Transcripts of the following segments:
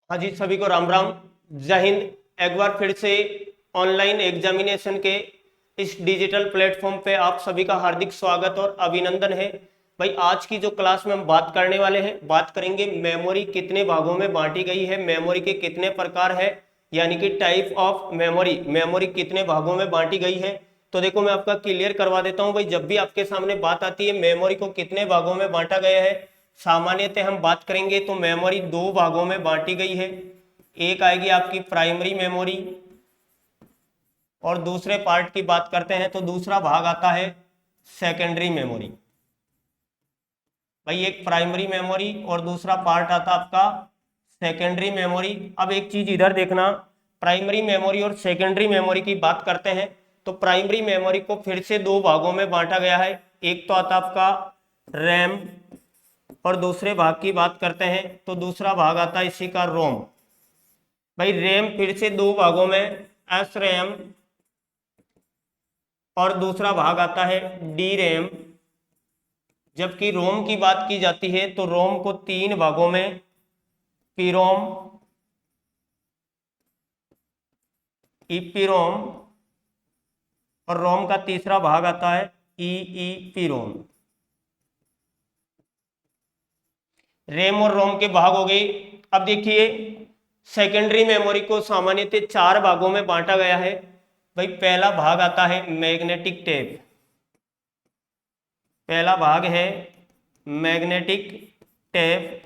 हाँ जी, सभी को राम राम, जय हिंद। एक बार फिर से ऑनलाइन एग्जामिनेशन के इस डिजिटल प्लेटफॉर्म पे आप सभी का हार्दिक स्वागत और अभिनंदन है। भाई आज की जो क्लास में हम बात करने वाले हैं, बात करेंगे मेमोरी कितने भागों में बांटी गई है, मेमोरी के कितने प्रकार है, यानी कि टाइप ऑफ मेमोरी, मेमोरी कितने भागों में बांटी गई है। तो देखो मैं आपका क्लियर करवा देता हूँ भाई, जब भी आपके सामने बात आती है मेमोरी को कितने भागों में बांटा गया है, सामान्यतः हम बात करेंगे तो मेमोरी दो भागों में बांटी गई है। एक आएगी आपकी प्राइमरी मेमोरी और दूसरे पार्ट की बात करते हैं तो दूसरा भाग आता है सेकेंडरी मेमोरी। भाई एक प्राइमरी मेमोरी और दूसरा पार्ट आता आपका सेकेंडरी मेमोरी। अब एक चीज इधर देखना, प्राइमरी मेमोरी और सेकेंडरी मेमोरी की बात करते हैं तो प्राइमरी मेमोरी को फिर से दो भागों में बांटा गया है। एक तो आता आपका रैम और दूसरे भाग की बात करते हैं तो दूसरा भाग आता है इसी का रोम। भाई रैम फिर से दो भागों में, एस रैम और दूसरा भाग आता है डी रैम। जबकि रोम की बात की जाती है तो रोम को तीन भागों में, पीरोम, ईपीरोम और रोम का तीसरा भाग आता है ईईपीरोम। रैम और रोम के भाग हो गए। अब देखिए सेकेंडरी मेमोरी को सामान्यतः चार भागों में बांटा गया है। भाई पहला भाग आता है मैग्नेटिक टेप, पहला भाग है मैग्नेटिक टेप।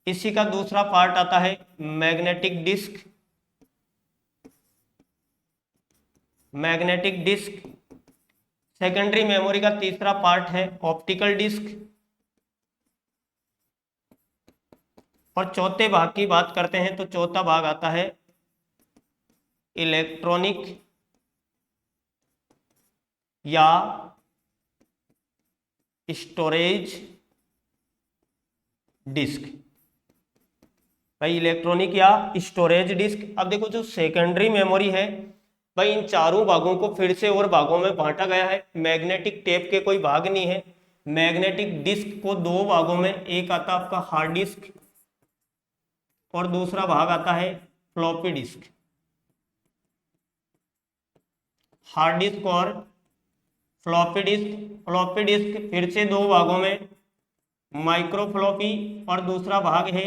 इसी का दूसरा पार्ट आता है magnetic disk, magnetic disk. Secondary memory का तीसरा पार्ट है ऑप्टिकल डिस्क। और चौथे भाग की बात करते हैं तो चौथा भाग आता है इलेक्ट्रॉनिक या स्टोरेज डिस्क। भाई इलेक्ट्रॉनिक या स्टोरेज डिस्क। अब देखो जो सेकेंडरी मेमोरी है, भाई इन चारों भागों को फिर से और भागों में बांटा गया है। मैग्नेटिक टेप के कोई भाग नहीं है। मैग्नेटिक डिस्क को दो भागों में, एक आता आपका हार्ड डिस्क और दूसरा भाग आता है फ्लॉपी डिस्क। हार्ड डिस्क और फ्लॉपी डिस्क। फ्लॉपी डिस्क फिर से दो भागों में, माइक्रो फ्लॉपी और दूसरा भाग है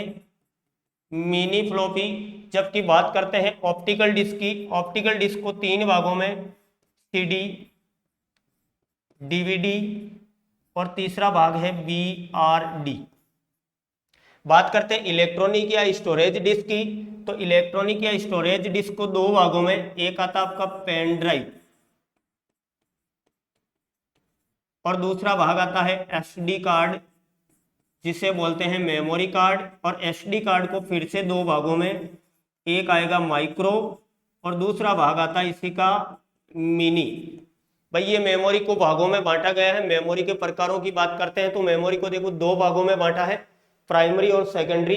मिनी फ्लॉपी। जबकि बात करते हैं ऑप्टिकल डिस्क की, ऑप्टिकल डिस्क को तीन भागों में, सीडी, डीवीडी और तीसरा भाग है बीआरडी। बात करते हैं इलेक्ट्रॉनिक या स्टोरेज डिस्क की, तो इलेक्ट्रॉनिक या स्टोरेज डिस्क को दो भागों में, एक आता आपका पेन ड्राइव और दूसरा भाग आता है एसडी कार्ड जिसे बोलते हैं मेमोरी कार्ड। और एसडी कार्ड को फिर से दो भागों में, एक आएगा माइक्रो और दूसरा भाग आता है इसी का मिनी। भाई ये मेमोरी को भागों में बांटा गया है। मेमोरी के प्रकारों की बात करते हैं तो मेमोरी को देखो दो भागों में बांटा है, प्राइमरी और सेकेंडरी।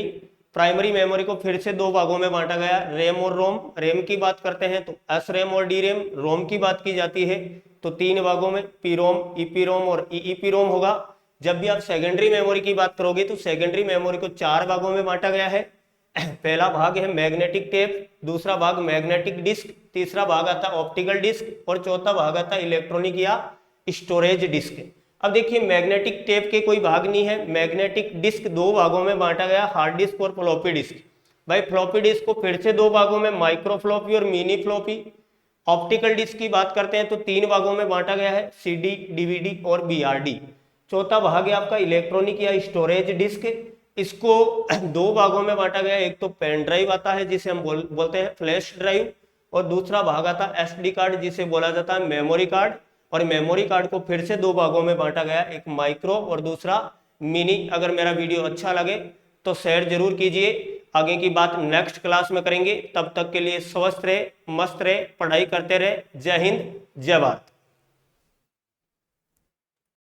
प्राइमरी मेमोरी को फिर से दो भागों में बांटा गया, रैम और रोम। रैम की बात करते हैं तो एस रैम और डी रैम। रोम की बात की जाती है तो तीन भागों में, पीरोम, ईपीरोम और ईईपीरोम होगा। जब भी आप सेकेंडरी मेमोरी की बात करोगे तो सेकेंडरी मेमोरी को चार भागों में बांटा गया है। पहला भाग है मैग्नेटिक टेप, दूसरा भाग मैग्नेटिक डिस्क, तीसरा भाग आता है ऑप्टिकल डिस्क और चौथा भाग आता है इलेक्ट्रॉनिक या स्टोरेज डिस्क। अब देखिए मैग्नेटिक टेप के कोई भाग नहीं है। मैग्नेटिक डिस्क दो भागों में बांटा गया, हार्ड डिस्क और फ्लॉपी डिस्क। भाई फ्लॉपी डिस्क को फिर से दो भागों में, माइक्रो फ्लॉपी और मिनी फ्लॉपी। ऑप्टिकल डिस्क की बात करते हैं तो तीन भागों में बांटा गया है, सीडी, डीवीडी और बीआरडी। चौथा भाग है आपका इलेक्ट्रॉनिक या स्टोरेज डिस्क। इसको दो भागों में बांटा गया है, एक तो पेन ड्राइव आता है जिसे हम बोलते हैं फ्लैश ड्राइव और दूसरा भाग आता है एसडी कार्ड जिसे बोला जाता है मेमोरी कार्ड। और मेमोरी कार्ड को फिर से दो भागों में बांटा गया, एक माइक्रो और दूसरा मिनी। अगर मेरा वीडियो अच्छा लगे तो शेयर जरूर कीजिए। आगे की बात नेक्स्ट क्लास में करेंगे, तब तक के लिए स्वस्थ रहे, मस्त रहे, पढ़ाई करते रहे। जय हिंद, जय भारत।